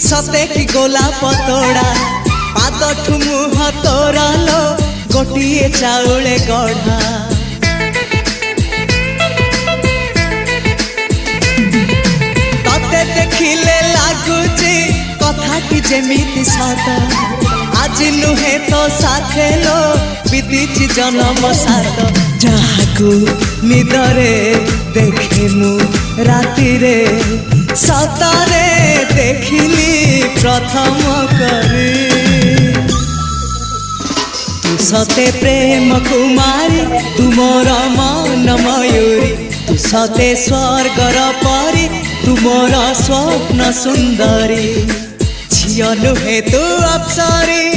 सते कि गोलाप तोड़ा पाद मुह तोरा लो गोटिए चाउले गढ़ा तते देखिले लागुची कथाटी जेमिति सत आज नुहे तो साथे लो बीतीची जन्म सात जहाकू निदरे देखे मु राति रे सतरे देखिली प्रथम करी तू सते प्रेम कुमारी तू मोर मन मयूरी तू सते स्वर्गर परी तू मोर स्वप्न सुंदरी झियो नुहे तू अप्सरी।